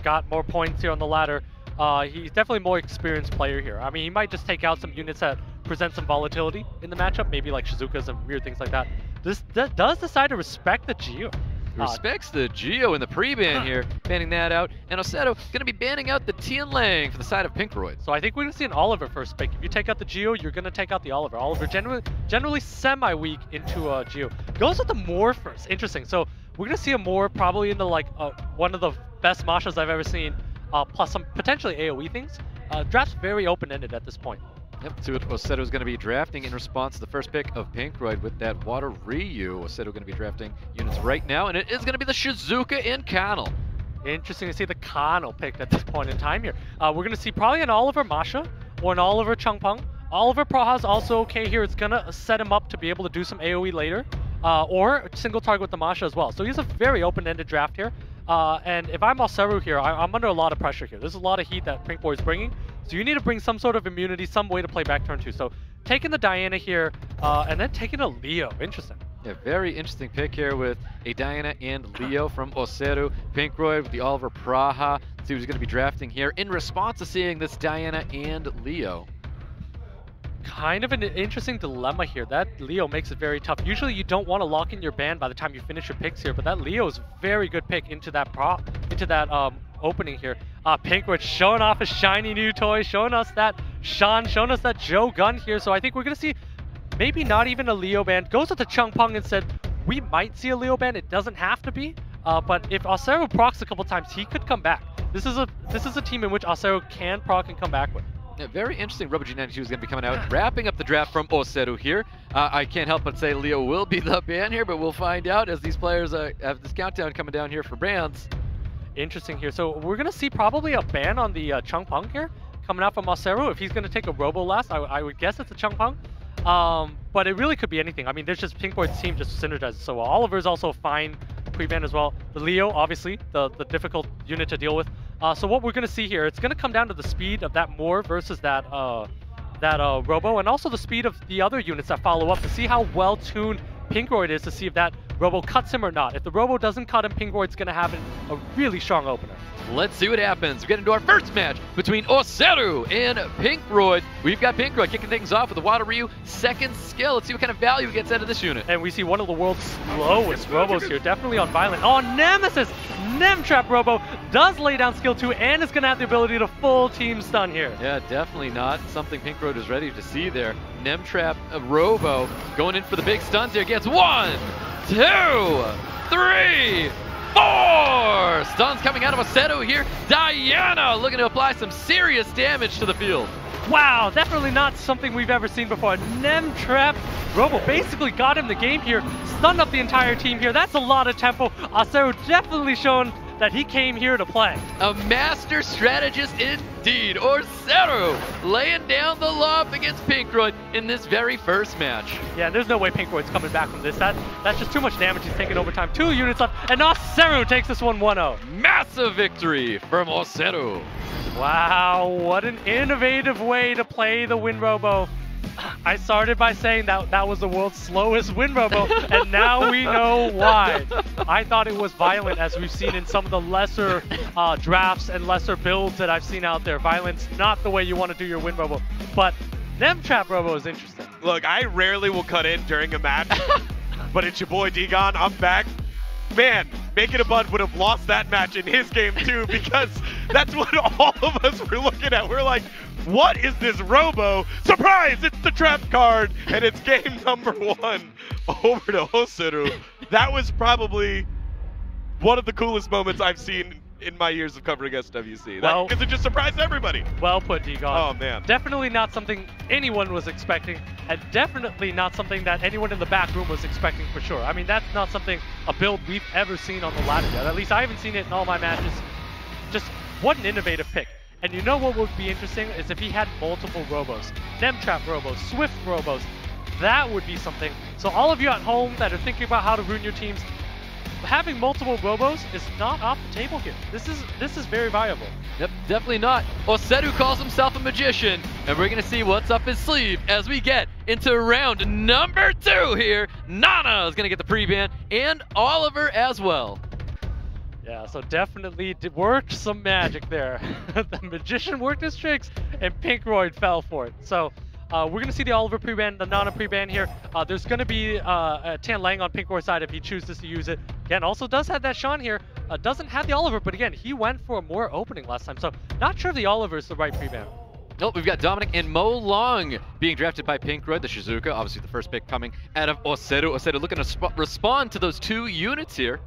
got more points here on the ladder. He's definitely a more experienced player here. I mean, he might just take out some units that present some volatility in the matchup, maybe like Shizuka's and weird things like that. This does decide to respect the Geo. Respects the Geo in the pre-ban here, banning that out. And OSSERU going to be banning out the Tianlang for the side of PINKROID. So I think we're going to see an Oliver first pick. If you take out the Geo, you're going to take out the Oliver. Oliver generally semi-weak into Geo. Goes with the Moor first. Interesting. So we're going to see a Moor probably in the one of the best Mashas I've ever seen, plus some potentially AoE things. Draft's very open-ended at this point. Yep, so OSSERU is going to be drafting in response to the first pick of PINKROID with that Water Ryu. OSSERU going to be drafting units right now, and it is going to be the Shizuka and Kano. Interesting to see the Kano picked at this point in time here. We're going to see probably an Oliver Masha or an Oliver Changpeng. Oliver Praha is also okay here. It's going to set him up to be able to do some AoE later, or single target with the Masha as well. So he's a very open-ended draft here. And if I'm OSSERU here, I'm under a lot of pressure here. There's a lot of heat that PINKROID is bringing. So you need to bring some sort of immunity, some way to play back turn 2. So taking the Diana here, and then taking a Leo. Interesting. Yeah, very interesting pick here with a Diana and Leo from OSSERU. PINKROID with the Oliver Praha. Let's see who's going to be drafting here in response to seeing this Diana and Leo. Kind of an interesting dilemma here. That Leo makes it very tough. Usually you don't want to lock in your ban by the time you finish your picks here, but that Leo is a very good pick into that opening here. PINKROID showing off his shiny new toy, showing us that Shan, showing us that Joe gun here. So I think we're going to see maybe not even a Leo ban. Goes with the Changpeng and said we might see a Leo ban. It doesn't have to be, but if OSSERU procs a couple times, he could come back. This is a team in which OSSERU can proc and come back with. Yeah, very interesting. RoboG92 is going to be coming out, wrapping up the draft from OSSERU here. I can't help but say Leo will be the ban here, but we'll find out as these players have this countdown coming down here for bans. Interesting here. So we're going to see probably a ban on the Changpeng here coming out from OSSERU. If he's going to take a Robo last, I would guess it's a Changpeng. But it really could be anything. I mean, there's just PINKROID's team just synergizes so well. Oliver's also fine pre-ban as well. The Leo, obviously, the difficult unit to deal with. So what we're going to see here, it's going to come down to the speed of that Moor versus that Robo, and also the speed of the other units that follow up to see how well-tuned PINKROID is to see if that Robo cuts him or not. If the Robo doesn't cut him, PINKROID's going to have a really strong opener. Let's see what happens. We get into our first match between OSSERU and PINKROID. We've got PINKROID kicking things off with the Water Ryu second skill. Let's see what kind of value he gets out of this unit. And we see one of the world's slowest Robos here, definitely on Violent. Oh, Nemesis! Nemtrap Robo does lay down skill 2 and is going to have the ability to full team stun here. Yeah, definitely not something PINKROID is ready to see there. Nemtrap Robo going in for the big stuns here. Gets 1, 2, 3, 4! Stuns coming out of OSSERU here. Diana looking to apply some serious damage to the field. Wow, definitely not something we've ever seen before. Nemtrap Robo basically got him the game here, stunned up the entire team here. That's a lot of tempo. OSSERU definitely shown that he came here to play. A master strategist indeed. OSSERU laying down the law up against PINKROID in this very first match. Yeah, there's no way PINKROID's coming back from this. That's just too much damage. He's taking overtime. 2 units left, and OSSERU takes this one 1-0. Massive victory from OSSERU. Wow, what an innovative way to play the Wind Robo. I started by saying that was the world's slowest Wind Robo, and now we know why. I thought it was Violent, as we've seen in some of the lesser drafts and lesser builds that I've seen out there. Violent's not the way you want to do your Wind Robo, but Nemtrap Robo is interesting. Look, I rarely will cut in during a match, but it's your boy Digon. I'm back. Man, Making a Bud would have lost that match in his game too, because that's what all of us were looking at. We're like, what is this Robo? Surprise, it's the trap card, and it's game number 1 over to OSSERU. That was probably one of the coolest moments I've seen in my years of covering SWC. Because it just surprised everybody. Well put, Digon. Oh, man. Definitely not something anyone was expecting, and definitely not something that anyone in the back room was expecting for sure. I mean, that's not something, a build we've ever seen on the ladder yet. At least I haven't seen it in all my matches. Just what an innovative pick. And you know what would be interesting is if he had multiple Robos. Nemtrap Robos, Swift Robos. That would be something. So all of you at home that are thinking about how to ruin your teams, having multiple Robos is not off the table here. This is very viable. Yep, definitely not. OSSERU calls himself a magician, and we're going to see what's up his sleeve as we get into round number 2 here. Nana is going to get the pre-ban, and Oliver as well. Yeah, so definitely worked some magic there. The Magician worked his tricks, and PINKROID fell for it. So we're going to see the Oliver pre-ban, the Nana pre-ban here. There's going to be a Tian Lang on PINKROID's side if he chooses to use it. Again, also does have that Sean here. Doesn't have the Oliver, but again, he went for a more opening last time. So not sure if the Oliver is the right pre-ban. Nope, we've got Dominic and Mo Long being drafted by PINKROID, the Shizuka, obviously the first pick coming out of OSSERU. OSSERU looking to respond to those 2 units here.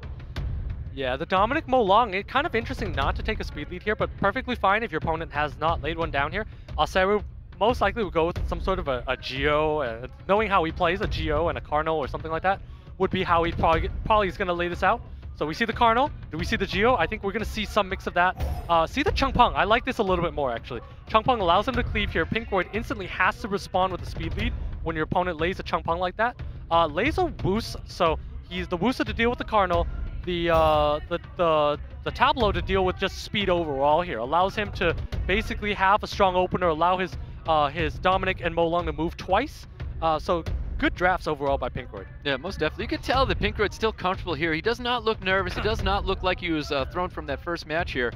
Yeah, the Dominic Mo Long, it's kind of interesting not to take a speed lead here, but perfectly fine if your opponent has not laid one down here. OSSERU most likely would go with some sort of a Geo, knowing how he plays, a Geo and a Carnal or something like that would be how he probably is going to lay this out. So we see the Carnal, do we see the Geo? I think we're going to see some mix of that. See the Changpeng, I like this a little bit more actually. Changpeng allows him to cleave here. PINKROID instantly has to respond with a speed lead when your opponent lays a Changpeng like that. Lays a Woos, so he's the Woosa to deal with the Carnal. The Tableau to deal with just speed overall here. Allows him to basically have a strong opener, allow his Dominic and Mo Long to move twice. So good drafts overall by PINKROID. Yeah, most definitely. You can tell that PINKROID's still comfortable here. He does not look nervous. He does not look like he was thrown from that first match here.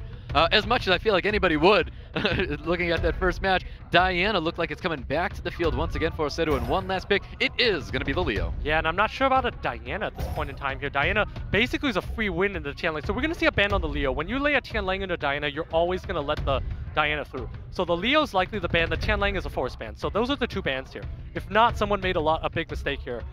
As much as I feel like anybody would, looking at that first match. Diana looked like it's coming back to the field once again for OSSERU, and one last pick, it is going to be the Leo. Yeah, and I'm not sure about a Diana at this point in time here. Diana basically is a free win in the Tian Lang, so we're going to see a ban on the Leo. When you lay a Tian Lang into Diana, you're always going to let the Diana through. So the Leo's likely the ban, the Tian Lang is a force ban. So those are the 2 bans here. If not, someone made a big mistake here,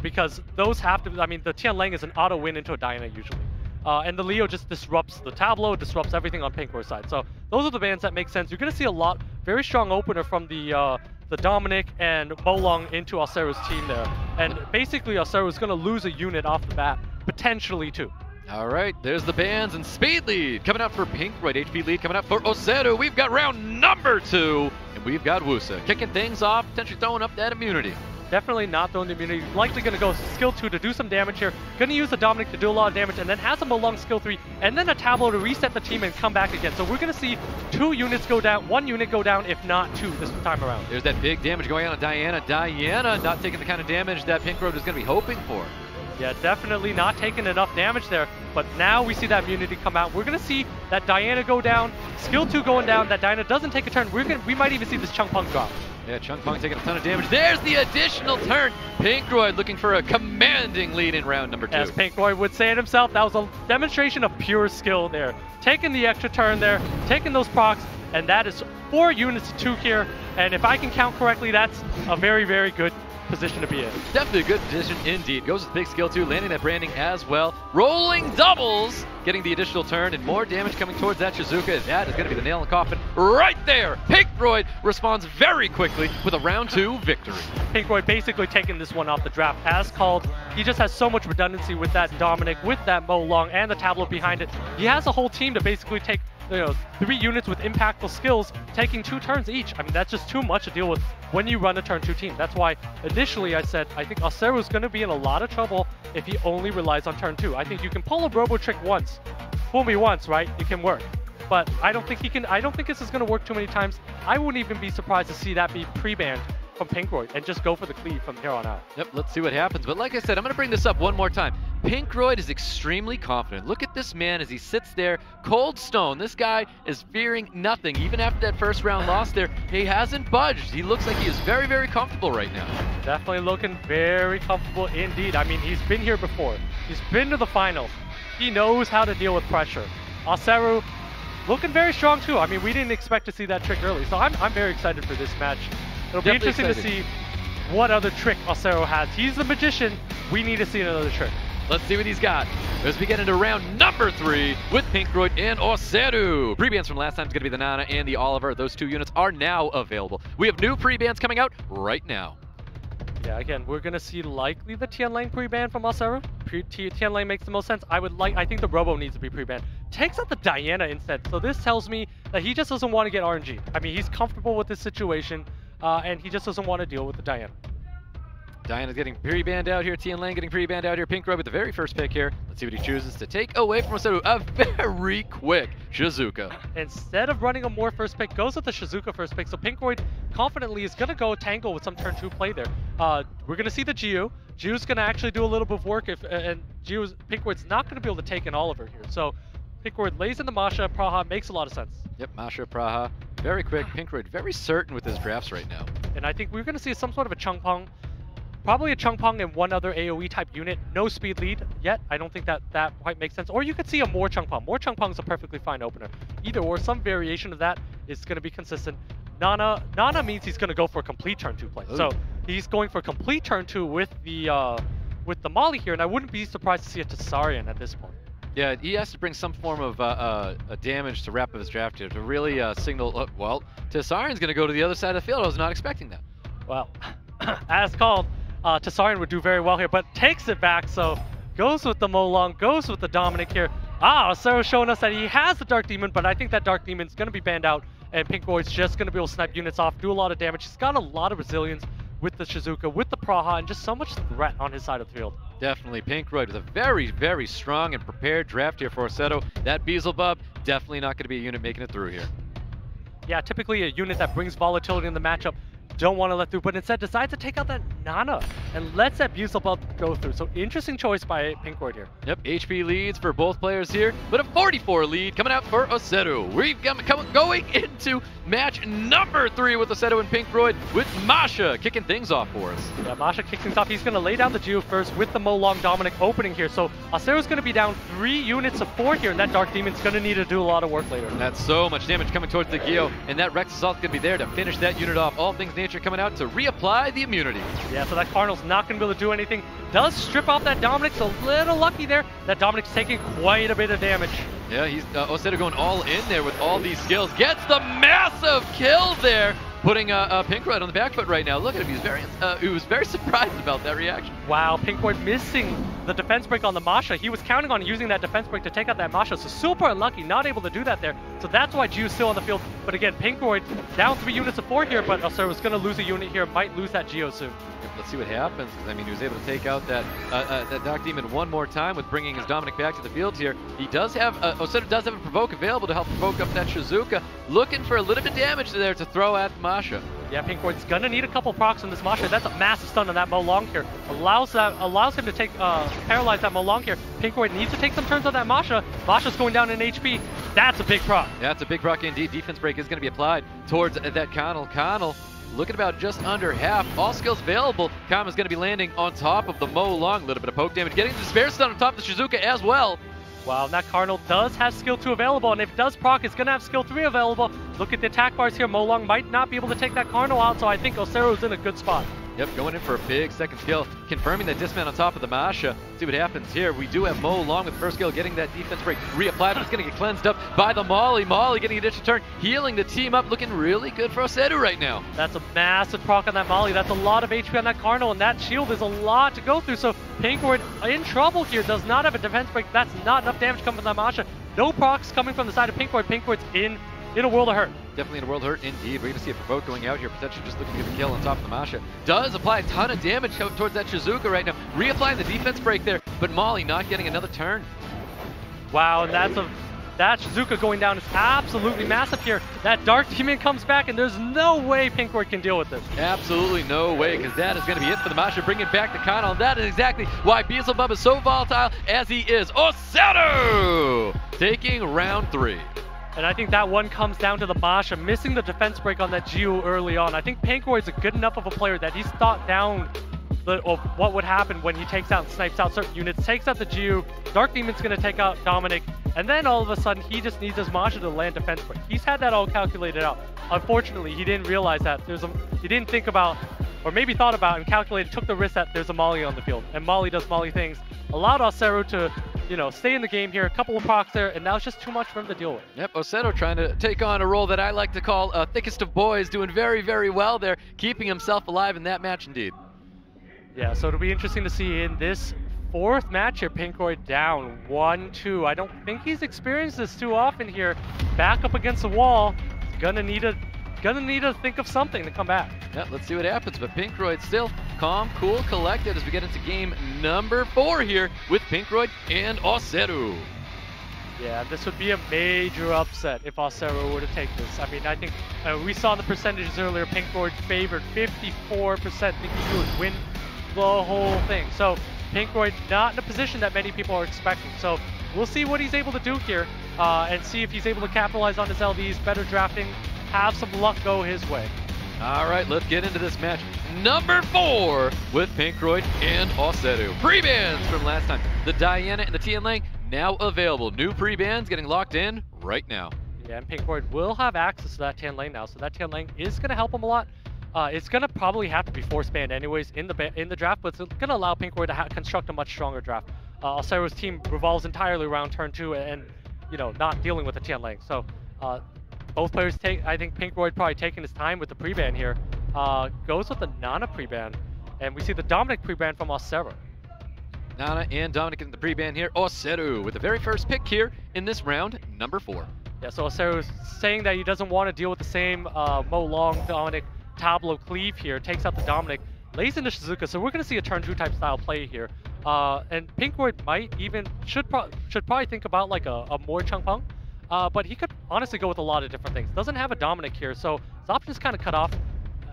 because those have to, I mean, the Tian Lang is an auto win into a Diana usually. And the Leo just disrupts the Tableau, disrupts everything on PINKROID's side. So those are the bans that make sense. You're going to see a very strong opener from the Dominic and Mo Long into OSSERU's team there. And basically OSSERU is going to lose a unit off the bat, potentially too. All right, there's the bans and speed lead coming out for PINKROID, HP lead coming out for OSSERU. We've got round number 2, and we've got Wusa kicking things off, potentially throwing up that immunity. Definitely not throwing the immunity. Likely going to go skill 2 to do some damage here. Going to use the Dominic to do a lot of damage, and then has a Mo Long skill 3, and then a Tableau to reset the team and come back again. So we're going to see 2 units go down, 1 unit go down, if not 2 this time around. There's that big damage going on Diana. Diana not taking the kind of damage that PINKROID was going to be hoping for. Yeah, definitely not taking enough damage there, but now we see that immunity come out. We're going to see that Diana go down, skill 2 going down, that Diana doesn't take a turn. We might even see this Changpeng drop. Yeah, Changpeng taking a ton of damage. There's the additional turn. PINKROID looking for a commanding lead in round number 2. As PINKROID would say it himself, that was a demonstration of pure skill there. Taking the extra turn there, taking those procs, and that is 4 units to 2 here. And if I can count correctly, that's a very, very good position to be in. Definitely a good position indeed. Goes with big skill 2, landing that branding as well. Rolling doubles, getting the additional turn, and more damage coming towards that Shizuka. That is going to be the nail in the coffin right there. PINKROID responds very quickly with a round 2 victory. PINKROID basically taking this one off the draft as called. He just has so much redundancy with that Dominic, with that Mo Long, and the Tableau behind it. He has a whole team to basically take 3 units with impactful skills, taking 2 turns each. I mean, that's just too much to deal with when you run a turn 2 team. That's why initially I said I think OSSERU is going to be in a lot of trouble if he only relies on turn 2. I think you can pull a robo trick once, fool me once, right? It can work. But I don't think this is going to work too many times. I wouldn't even be surprised to see that be pre-banned from PINKROID and just go for the cleave from here on out. Yep, let's see what happens. But like I said, I'm going to bring this up one more time. PINKROID is extremely confident. Look at this man as he sits there, cold stone. This guy is fearing nothing. Even after that first round loss there, he hasn't budged. He looks like he is very, very comfortable right now. Definitely looking very comfortable indeed. I mean, he's been here before. He's been to the finals. He knows how to deal with pressure. OSSERU looking very strong too. I mean, we didn't expect to see that trick early, so I'm very excited for this match. It'll be interesting to see what other trick OSSERU has. He's the magician. We need to see another trick. Let's see what he's got as we get into round number 3 with PINKROID and OSSERU. Pre-bans from last time is going to be the Nana and the Oliver. Those 2 units are now available. We have new pre-bans coming out right now. Yeah, again, we're going to see likely the Tian Lang pre-ban from OSSERU. Tian Lang makes the most sense. I think the Robo needs to be pre-banned. Takes out the Diana instead. So this tells me that he just doesn't want to get RNG. I mean, he's comfortable with this situation, and he just doesn't want to deal with the Diana. Diana's getting pre-banned out here. Tian Lang getting pre-banned out here. PINKROID with the very first pick here. Let's see what he chooses to take away from OSSERU. A very quick Shizuka. Instead of running a more first pick, goes with the Shizuka first pick. So PINKROID confidently is going to go tangle with some turn 2 play there. We're going to see the Gyu. Gyu's going to actually do a little bit of work, and PINKROID's not going to be able to take an Oliver here. So PINKROID lays in the Masha. Praha makes a lot of sense. Yep, Masha, Praha, very quick. PINKROID very certain with his drafts right now. And I think we're going to see some sort of a Chungpong. Probably a Chungpong and one other AoE type unit. No speed lead yet. I don't think that quite makes sense. Or you could see a more Chungpong. More Chungpong is a perfectly fine opener. Either or, some variation of that is going to be consistent. Nana means he's going to go for a complete turn 2 play. Ooh. So he's going for a complete turn 2 with the Molly here, and I wouldn't be surprised to see a Tsarian at this point. Yeah, he has to bring some form of a damage to wrap up his draft here to really signal, well, Tsarian's going to go to the other side of the field. I was not expecting that. Well, as called, Tsarian would do very well here, but takes it back, so goes with the Molong, goes with the Dominic here. OSSERU showing us that he has the Dark Demon, but I think that Dark Demon's going to be banned out, and PINKROID's just going to be able to snipe units off, do a lot of damage. He's got a lot of resilience with the Shizuka, with the Praha, and just so much threat on his side of the field. Definitely, PINKROID with a very, very strong and prepared draft here for OSSERU. That Beelzebub, definitely not going to be a unit making it through here. Yeah, typically a unit that brings volatility in the matchup. Don't want to let through, but instead decides to take out that Nana and lets that Beelzebub go through. So interesting choice by PINKROID here. Yep, HP leads for both players here, but a 44 lead coming out for OSSERU. We've going into match number 3 with OSSERU and PINKROID, with Masha kicking things off for us. Yeah, Masha kicks things off. He's going to lay down the Geo first with the Molong Dominic opening here. So OSSERU's going to be down 3 units of 4 here, and that Dark Demon's going to need to do a lot of work later. And that's so much damage coming towards the Geo, and that Rex Assault's going to be there to finish that unit off. All things nature coming out to reapply the immunity. Yeah, so that Cardinal's not going to be able to do anything. Does strip off that Dominic's a little lucky there. That Dominic's taking quite a bit of damage. Yeah, he's OSSERU going all in there with all these skills. Gets the massive kill there, putting PINKROID on the back foot right now. Look at him, he was very surprised about that reaction. Wow, PINKROID missing the defense break on the Masha. He was counting on using that defense break to take out that Masha, so super unlucky, not able to do that there. So that's why Gio's still on the field. But again, PINKROID down 3 units of 4 here, but OSSERU is going to lose a unit here, might lose that Gio soon. Let's see what happens, because I mean, he was able to take out that Dark Demon one more time with bringing his Dominic back to the field here. He does have, OSSERU does have a Provoke available to help provoke up that Shizuka, looking for a little bit of damage there to throw at Masha. Yeah, PINKROID's gonna need a couple procs on this Masha. That's a massive stun on that Molong here. Allows him to take paralyze that Molong here. PINKROID needs to take some turns on that Masha. Masha's going down in HP. That's a big proc. Yeah, that's a big proc indeed. Defense break is gonna be applied towards that Connell. Connell looking about just under half. All skills available. Kama's going to be landing on top of the Molong. A little bit of poke damage. Getting the Despair Stun on top of the Shizuka as well. Wow, that Cardinal does have skill 2 available, and if it does proc, it's going to have skill 3 available. Look at the attack bars here. Molong might not be able to take that Cardinal out, so I think OSSERU's in a good spot. Yep, going in for a big second skill, confirming that dismount on top of the Masha. See what happens here. We do have Molong with first skill, getting that defense break reapplied, but it's going to get cleansed up by the Molly. Molly getting an additional turn, healing the team up, looking really good for OSSERU right now. That's a massive proc on that Molly. That's a lot of HP on that Cardinal, and that shield is a lot to go through. So PINKROID in trouble here, does not have a defense break. That's not enough damage coming from that Masha. No procs coming from the side of PINKROID. PINKROID's in a world of hurt. Definitely in a world of hurt indeed. We're going to see a Provoke going out here, potentially just looking to get the kill on top of the Masha. Does apply a ton of damage towards that Shizuka right now. Reapplying the defense break there, but Molly not getting another turn. Wow, and that Shizuka going down is absolutely massive here. That Dark Demon comes back, and there's no way PINKROID can deal with this. Absolutely no way, because that is going to be it for the Masha, bringing back the Connell, and that is exactly why Beelzebub is so volatile as he is. OSSERU taking round 3. And I think that one comes down to the Masha missing the defense break on that Geo early on. I think PINKROID's a good enough of a player that he's thought down of what would happen when he takes out and snipes out certain units, takes out the Geo, Dark Demon's going to take out Dominic, and then all of a sudden he just needs his Masha to land defense break. He's had that all calculated out. Unfortunately, he didn't realize that. He didn't think about, or maybe thought about and calculated, took the risk that there's a Molly on the field. And Molly does Molly things. Allowed OSSERU to, stay in the game here. A couple of procs there, and that was just too much for him to deal with. Yep, OSSERU trying to take on a role that I like to call thickest of boys, doing very, very well there, keeping himself alive in that match indeed. Yeah, so it'll be interesting to see in this 4th match here, PINKROID down 1-2. I don't think he's experienced this too often here. Back up against the wall. He's gonna need to think of something to come back. Yeah, let's see what happens. But PINKROID still calm, cool, collected as we get into game number 4 here with PINKROID and OSSERU. Yeah, this would be a major upset if OSSERU were to take this. I mean, I think we saw the percentages earlier. PINKROID favored 54%, thinking he would win the whole thing. So PINKROID not in a position that many people are expecting. So we'll see what he's able to do here and see if he's able to capitalize on his LVs, better drafting, have some luck go his way. All right, let's get into this match. Number 4 with PINKROID and OSSERU. Pre-bans from last time. The Diana and the Tian Lang now available. New pre-bans getting locked in right now. Yeah, and PINKROID will have access to that Tian Lang now, so that Tian Lang is going to help him a lot. It's going to probably have to be force banned anyways in the draft, but it's going to allow PINKROID to construct a much stronger draft. OSSERU's team revolves entirely around turn 2 and, you know, not dealing with the Tian Lang. So both players take, I think PINKROID probably taking his time with the pre-ban here. Goes with the Nana pre-ban, and we see the Dominic pre-ban from OSSERU. Nana and Dominic in the pre-ban here. OSSERU with the very first pick here in this round, number 4. Yeah, so OSSERU is saying that he doesn't want to deal with the same Mo Long, Dominic, Tableau cleave here. Takes out the Dominic, lays into Shizuka, so we're going to see a turn 2 type style play here. And PINKROID might even, should probably think about like a more Changpeng. But he could honestly go with a lot of different things. Doesn't have a Dominic here, so his options kind of cut off.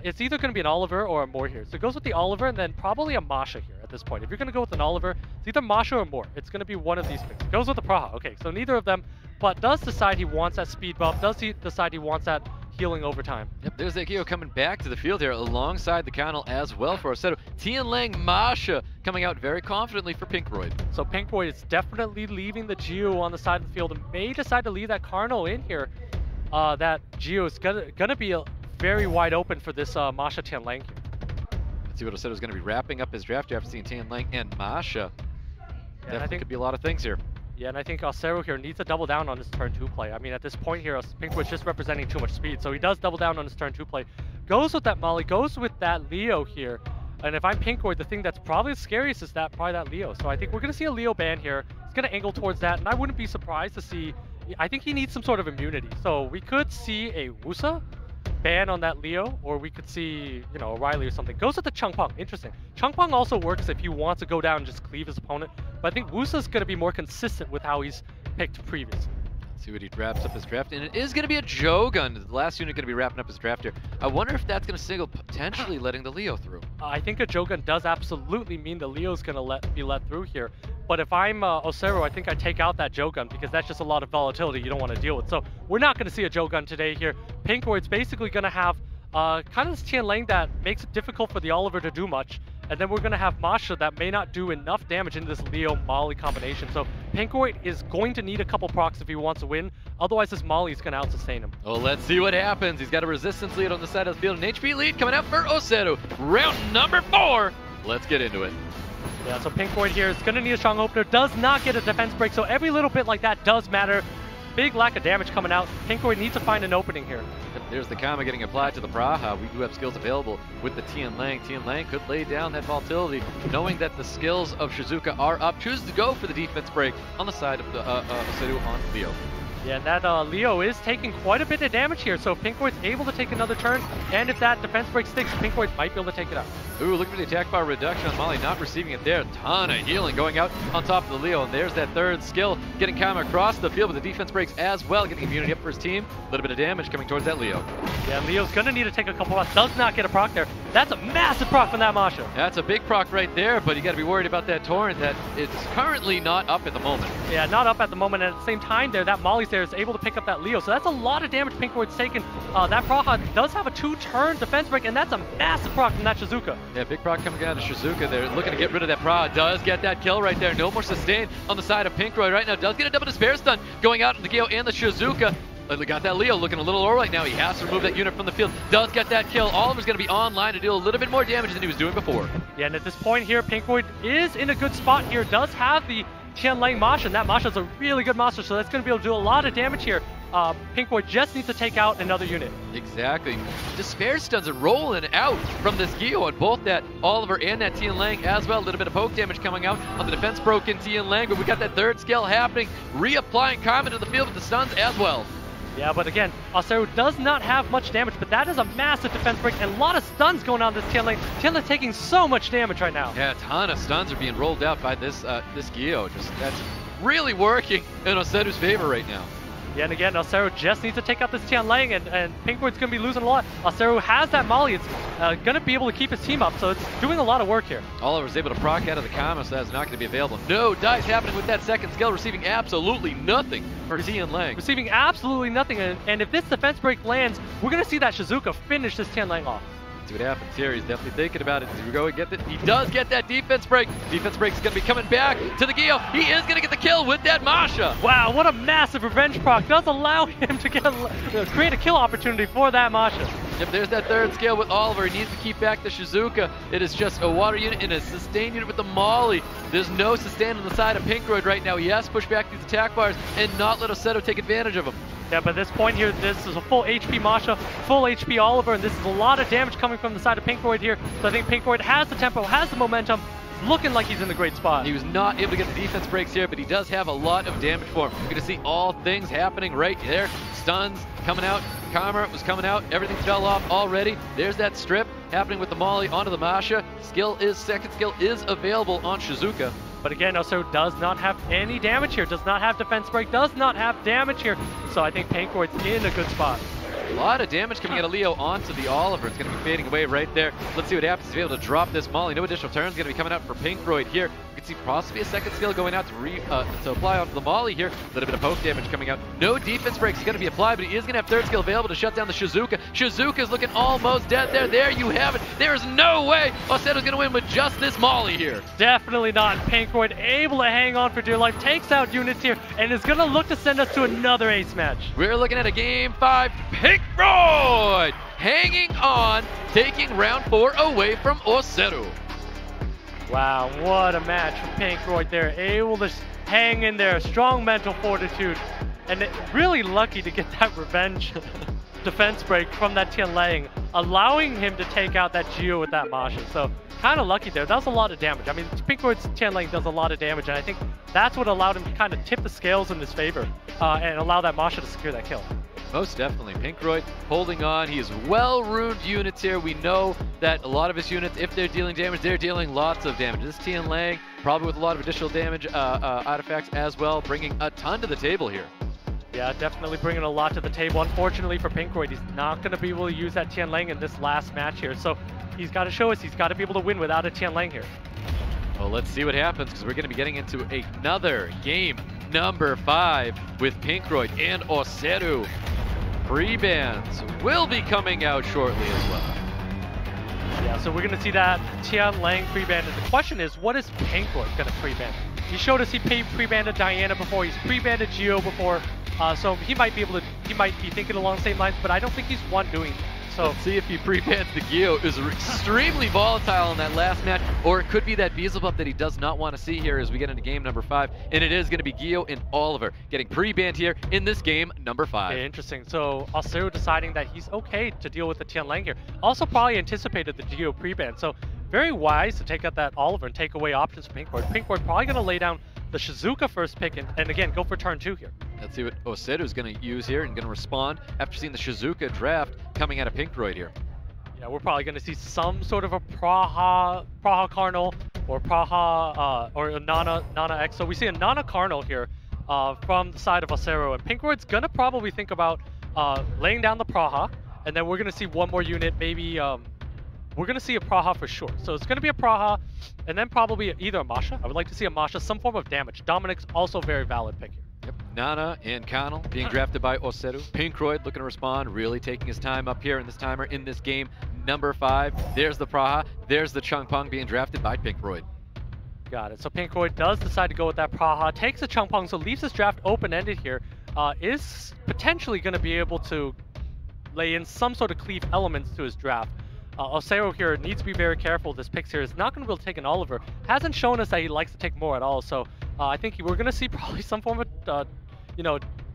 It's either going to be an Oliver or a Moore here. So it goes with the Oliver and then probably a Masha here at this point. If you're going to go with an Oliver, it's either Masha or Moore. It's going to be one of these picks. Goes with the Praha. Okay, so neither of them, but does decide he wants that speed buff. Does he decide he wants that healing over time? Yep, there's Akio coming back to the field here alongside the Connell as well for OSSERU. Tian Lang Masha coming out very confidently for PINKROID. So PINKROID is definitely leaving the Geo on the side of the field and may decide to leave that Cardinal in here. That Geo is gonna be very wide open for this Masha Tian Lang here. Let's see what OSSERU is going to be wrapping up his draft after seeing Tian Lang and Masha. Yeah, Definitely could be a lot of things here. Yeah, and I think OSSERU here needs to double down on his turn 2 play. I mean, at this point here, PINKROID's just representing too much speed, so he does double down on his turn 2 play. Goes with that Molly, goes with that Leo here. And if I'm PINKROID, the thing that's probably the scariest is probably that Leo. So I think we're going to see a Leo ban here. He's going to angle towards that, and I wouldn't be surprised to see... I think he needs some sort of immunity. So we could see a Wusa ban on that Leo, or we could see, you know, a Riley or something. Goes with the Changpeng. Interesting. Changpeng also works if he wants to go down and just cleave his opponent, but I think Wusa's going to be more consistent with how he's picked previously. Let's see what he wraps up his draft, and it is going to be a Jogun, the last unit going to be wrapping up his draft here. I wonder if that's going to signal potentially letting the Leo through. I think a Jogun does absolutely mean the Leo's going to be let through here. But if I'm OSSERU, I think I take out that Jogun because that's just a lot of volatility you don't want to deal with. So we're not going to see a Jogun today here. PINKROID's basically going to have kind of this Tian Lang that makes it difficult for the Oliver to do much. And then we're going to have Masha that may not do enough damage in this Leo-Molly combination. So PINKROID is going to need a couple procs if he wants to win. Otherwise, this Molly is going to out-sustain him. Well, let's see what happens. He's got a resistance lead on the side of the field. An HP lead coming out for OSSERU. Round number 4. Let's get into it. Yeah, so PINKROID here is going to need a strong opener. Does not get a defense break, so every little bit like that does matter. Big lack of damage coming out. PINKROID needs to find an opening here. There's the Kama getting applied to the Praha. We do have skills available with the Tian Lang. Tian Lang could lay down that volatility, knowing that the skills of Shizuka are up. Chooses to go for the defense break on the side of the OSSERU on Leo. Yeah, and that Leo is taking quite a bit of damage here, so PINKROID's able to take another turn, and if that defense break sticks, PINKROID might be able to take it out. Ooh, looking for the attack bar reduction on Molly, not receiving it there. A ton of healing going out on top of the Leo, and there's that third skill, getting Kama across the field with the defense breaks as well, getting immunity up for his team. A little bit of damage coming towards that Leo. Yeah, Leo's gonna need to take a couple shots, does not get a proc there. That's a massive proc from that Masha. That's a big proc right there, but you gotta be worried about that torrent that it's currently not up at the moment. Yeah, not up at the moment, and at the same time there, that Molly's there is able to pick up that Leo, so that's a lot of damage PINKROID's taken. That Praha does have a 2-turn defense break, and that's a massive proc from that Shizuka. Yeah, big proc coming out of Shizuka. They're looking to get rid of that Praha. Does get that kill right there. No more sustain on the side of PINKROID right now. Does get a double despair stun going out in the Geo and the Shizuka. We got that Leo looking a little low right now. He has to remove that unit from the field. Does get that kill. Oliver's going to be online to deal a little bit more damage than he was doing before. Yeah, and at this point here, PINKROID is in a good spot here. Does have the Tian Lang Masha, and that Masha's a really good monster, so that's going to be able to do a lot of damage here. PINKROID just needs to take out another unit. Exactly. Despair stuns are rolling out from this Geo on both that Oliver and that Tian Lang as well. A little bit of poke damage coming out on the defense broken Tian Lang, but we got that third skill happening. Reapplying Karma to the field with the stuns as well. Yeah, but again, OSSERU does not have much damage, but that is a massive defense break and a lot of stuns going on this Tian Lang. Tian Lang taking so much damage right now. Yeah, a ton of stuns are being rolled out by this this Geo. That's really working in OSSERU's favor right now. Yeah, and again, OSSERU just needs to take out this Tianlang, and PINKROID's going to be losing a lot. OSSERU has that Molly. It's going to be able to keep his team up, so it's doing a lot of work here. Oliver's able to proc out of the combo, so that's not going to be available. No dice happening with that second skill, receiving absolutely nothing for Tianlang. Receiving absolutely nothing, and if this defense break lands, we're going to see that Shizuka finish this Tianlang off. See what happens here. He's definitely thinking about it. Does he go and get it? He does get that defense break. Defense break is going to be coming back to the Gio. He is going to get the kill with that Masha. Wow, what a massive revenge proc. Does allow him to get create a kill opportunity for that Masha. If there's that third skill with Oliver, he needs to keep back the Shizuka. It is just a water unit and a sustain unit with the Molly. There's no sustain on the side of PINKROID right now. He has to push back these attack bars and not let OSSERU take advantage of him. Yeah, but at this point here, this is a full HP Masha, full HP Oliver, and this is a lot of damage coming from the side of PINKROID here. So I think PINKROID has the tempo, has the momentum, looking like he's in a great spot. He was not able to get the defense breaks here, but he does have a lot of damage for him. You're going to see all things happening right there. Stuns coming out, Karma was coming out, everything fell off already. There's that strip happening with the Molly onto the Masha. Second skill is available on Shizuka. But again, OSSERU does not have any damage here, does not have defense break, does not have damage here. So I think PINKROID's in a good spot. A lot of damage coming out of Leo onto the Oliver. It's going to be fading away right there. Let's see what happens. He's able to drop this Molly. No additional turns going to be coming out for PINKROID here. You can see possibly a second skill going out to apply onto the Molly here. A little bit of poke damage coming out. No defense breaks is going to be applied, but he is going to have third skill available to shut down the Shizuka. Shizuka's looking almost dead there. There you have it. There's no way OSSERU's going to win with just this Molly here. Definitely not. PINKROID able to hang on for dear life, takes out units here, and is going to look to send us to another ace match. We're looking at a game 5. PINKROID hanging on, taking round 4 away from OSSERU. Wow, what a match from PINKROID there. Able to hang in there, strong mental fortitude, and really lucky to get that revenge defense break from that Tianlang, allowing him to take out that Geo with that Masha. So kind of lucky there. That was a lot of damage. I mean, PINKROID's Tianlang does a lot of damage, and I think that's what allowed him to kind of tip the scales in his favor and allow that Masha to secure that kill. Most definitely. PINKROID holding on. He is well-ruined units here. We know that a lot of his units, if they're dealing damage, they're dealing lots of damage. This Tianlang, probably with a lot of additional damage artifacts as well, bringing a ton to the table here. Yeah, definitely bringing a lot to the table. Unfortunately for PINKROID, he's not going to be able to use that Tianlang in this last match here. So he's got to show us he's got to be able to win without a Tianlang here. Well, let's see what happens, because we're going to be getting into another game number 5 with PINKROID and OSSERU. Pre-bans will be coming out shortly as well. Yeah, so we're going to see that Tianlang pre-ban. And the question is, what is PINKROID going to pre-ban? He showed us he pre-banned Diana before, he's pre-banned Geo before, so he might be thinking along the same lines, but I don't think he's one doing that. So let's see if he pre-bans the Geo. It was extremely volatile in that last match, or it could be that Beelzebub buff that he does not want to see here as we get into game number 5, and it is going to be Geo and Oliver getting pre-banned here in this game number 5. Okay, interesting. So OSSERU deciding that he's okay to deal with the Tianlang here. Also probably anticipated the Geo pre-ban, so very wise to take out that Oliver and take away options from PINKROID. PINKROID probably going to lay down the Shizuka first pick and again go for turn 2 here. Let's see what OSSERU is going to use here and going to respond after seeing the Shizuka draft coming out of PINKROID here. Yeah, we're probably going to see some sort of a Praha Karnal or Praha or a Nana X. So we see a Nana Karnal here from the side of OSSERU, and PINKROID's going to probably think about laying down the Praha, and then we're going to see one more unit, maybe we're going to see a Praha for sure. So it's going to be a Praha, and then probably either a Masha. I would like to see a Masha, some form of damage. Dominic's also a very valid pick here. Yep. Nana and Connell being drafted by OSSERU. PINKROID looking to respond, really taking his time up here in this timer in this game number 5. There's the Praha. There's the Chungpong being drafted by PINKROID. Got it. So PINKROID does decide to go with that Praha, takes the Chungpong, so leaves this draft open-ended here. Is potentially going to be able to lay in some sort of cleave elements to his draft. OSSERU here needs to be very careful. This picks here is not going to be able to take an Oliver. Hasn't shown us that he likes to take more at all. So I think we're going to see probably some form of,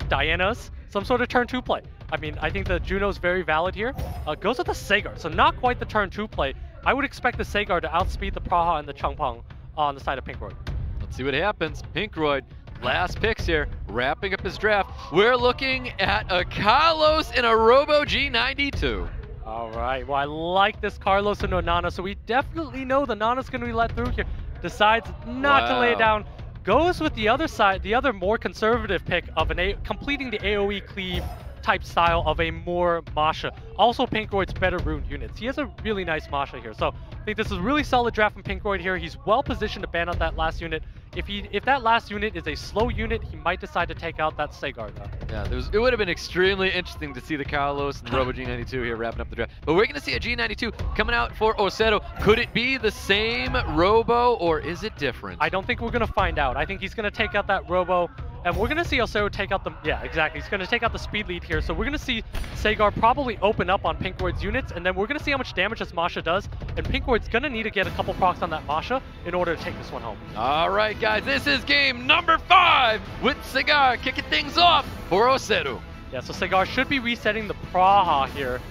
Diana's, some sort of turn 2 play. I mean, I think the Juno's very valid here. Goes with the Sagar, so not quite the turn 2 play. I would expect the Sagar to outspeed the Praha and the Chungpong on the side of PINKROID. Let's see what happens. PINKROID, last picks here, wrapping up his draft. We're looking at a Carlos and a Robo G92. All right, well, I like this Carlos and Nana, so we definitely know the Nana's going to be let through here. Decides not to lay it down. goes with the other side, the other more conservative pick of completing the AoE cleave type style of a more Masha. Also PINKROID's better rune units. He has a really nice Masha here. So I think this is a really solid draft from PINKROID here. He's well positioned to ban out that last unit. If that last unit is a slow unit, he might decide to take out that Sagar though. Yeah, it would have been extremely interesting to see the Carlos and the Robo G92 here wrapping up the draft. But we're going to see a G92 coming out for OSSERU. Could it be the same Robo or is it different? I don't think we're going to find out. I think he's going to take out that Robo. And we're going to see OSSERU take out the... Yeah, exactly. He's going to take out the speed lead here. So we're going to see Sagar probably open up on PINKROID's units. And then we're going to see how much damage this Masha does. And PINKROID's going to need to get a couple procs on that Masha in order to take this one home. All right, guys. This is game number 5 with Sagar kicking things off for OSSERU. Yeah, so Sagar should be resetting the Praha here.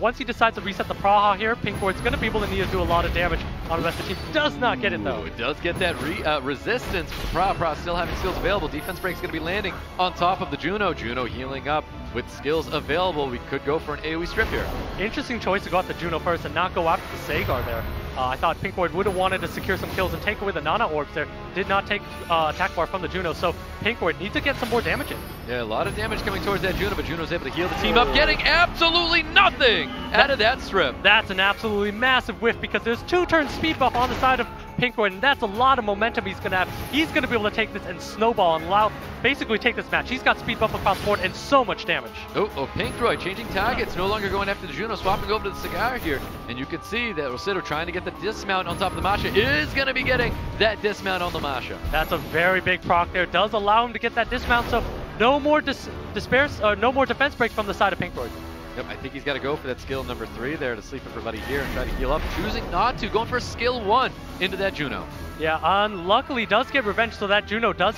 Once he decides to reset the Praha here, PINKROID's going to be able to need to do a lot of damage on the rest of the team. Does not get it though. Ooh, it does get that resistance from Praha. Praha still having skills available. Defense break's going to be landing on top of the Juno. Juno healing up with skills available. We could go for an AoE strip here. Interesting choice to go after Juno first and not go after the Sagar there. I thought PINKROID would have wanted to secure some kills and take away the Nana orbs there. Did not take attack bar from the Juno, so PINKROID needs to get some more damage in. Yeah, a lot of damage coming towards that Juno, but Juno's able to heal the team up, getting absolutely nothing out of that strip. That's an absolutely massive whiff because there's 2-turn speed buff on the side of PINKROID, and that's a lot of momentum he's going to have. He's going to be able to take this and snowball and basically take this match. He's got speed buff across the board and so much damage. Oh, PINKROID changing targets, no longer going after the Juno, swapping over to the Sagar here. And you can see that OSSERU trying to get the dismount on top of the Masha is going to be getting that dismount on the Masha. That's a very big proc there. Does allow him to get that dismount, so no more no more defense break from the side of PINKROID. Yep, I think he's got to go for that skill number 3 there to sleep everybody here and try to heal up. Choosing not to, going for a skill 1 into that Juno. Yeah, unluckily does get revenge, so that Juno does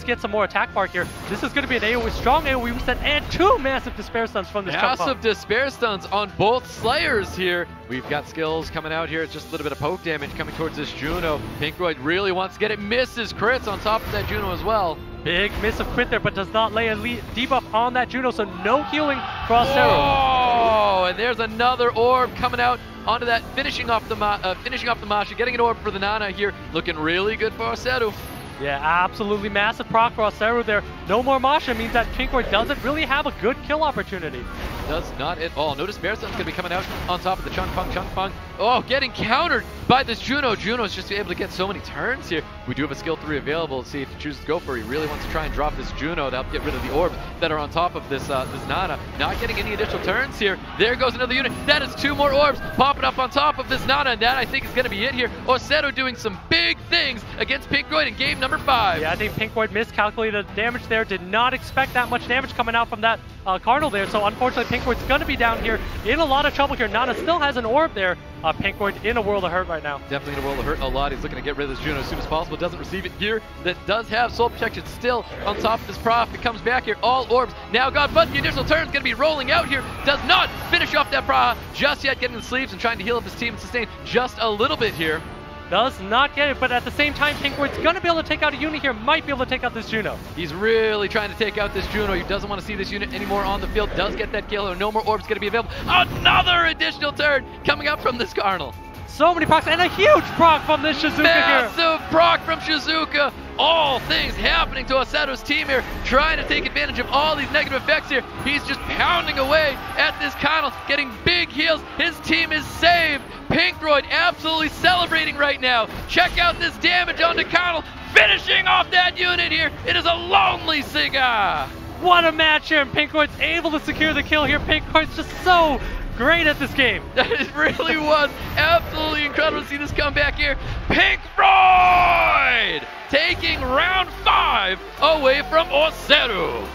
get some more attack bar here. This is going to be an AoE, strong AoE reset, and 2 massive despair stuns from this massive despair stuns on both Slayers here. We've got skills coming out here. It's just a little bit of poke damage coming towards this Juno. PINKROID really wants to get it, misses crits on top of that Juno as well. Big miss of crit there, but does not lay a debuff on that Juno, so no healing for OSSERU. Oh, and there's another orb coming out onto that, finishing off the Masha, getting an orb for the Nana here, looking really good for OSSERU. Yeah, absolutely massive proc for OSSERU there. No more Masha means that PINKROID doesn't really have a good kill opportunity. Does not at all. No despair stun's going to be coming out on top of the Chungpung. Oh, getting countered by this Juno. Juno's just able to get so many turns here. We do have a skill 3 available. Let's see if he chooses to go for it. He really wants to try and drop this Juno to help get rid of the orbs that are on top of this this Nana. Not getting any additional turns here. There goes another unit. That is 2 more orbs popping up on top of this Nana, and that I think is going to be it here. OSSERU doing some big things against PINKROID in game number 5. Yeah, I think PINKROID miscalculated the damage there. Did not expect that much damage coming out from that Cardinal there. So unfortunately, PINKROID's going to be down here in a lot of trouble here. Nana still has an orb there. PINKROID in a world of hurt right now. Definitely in a world of hurt a lot. He's looking to get rid of this Juno as soon as possible. Doesn't receive it here. That does have soul protection still on top of this prof. It comes back here. All orbs now gone, but the additional turn is going to be rolling out here. Does not finish off that Praha just yet, getting the sleeves and trying to heal up his team and sustain just a little bit here. Does not get it, but at the same time, PINKROID's going to be able to take out a unit here. Might be able to take out this Juno. He's really trying to take out this Juno. He doesn't want to see this unit anymore on the field. Does get that kill. No more orbs going to be available. Another additional turn coming up from this Cardinal. So many procs, and a huge proc from this Shizuka Massive here. proc from Shizuka. All things happening to OSSERU's team here, trying to take advantage of all these negative effects here. He's just pounding away at this Cardinal, getting big heals. His team is saved. PINKROID absolutely celebrating right now. Check out this damage onto Cardinal, finishing off that unit here. It is a lonely Sagar. What a match here, and PINKROID's able to secure the kill here. PINKROID's just so great at this game. It really was absolutely incredible to see this comeback here. PINKROID taking round 5 away from OSSERU.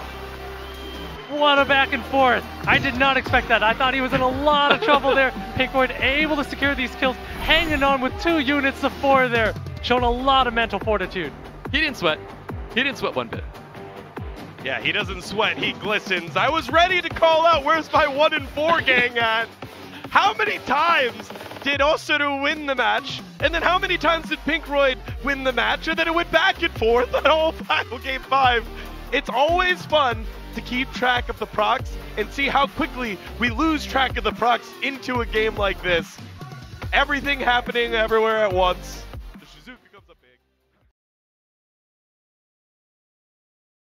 What a back and forth. I did not expect that. I thought he was in a lot of trouble there. PINKROID able to secure these kills, hanging on with 2 units of 4 there. Showing a lot of mental fortitude. He didn't sweat. He didn't sweat one bit. Yeah, he doesn't sweat, he glistens. I was ready to call out, where's my 1 and 4 gang at? How many times did OSSERU win the match? And then how many times did PINKROID win the match? And then it went back and forth the whole final game 5. It's always fun to keep track of the procs and see how quickly we lose track of the procs into a game like this. Everything happening everywhere at once.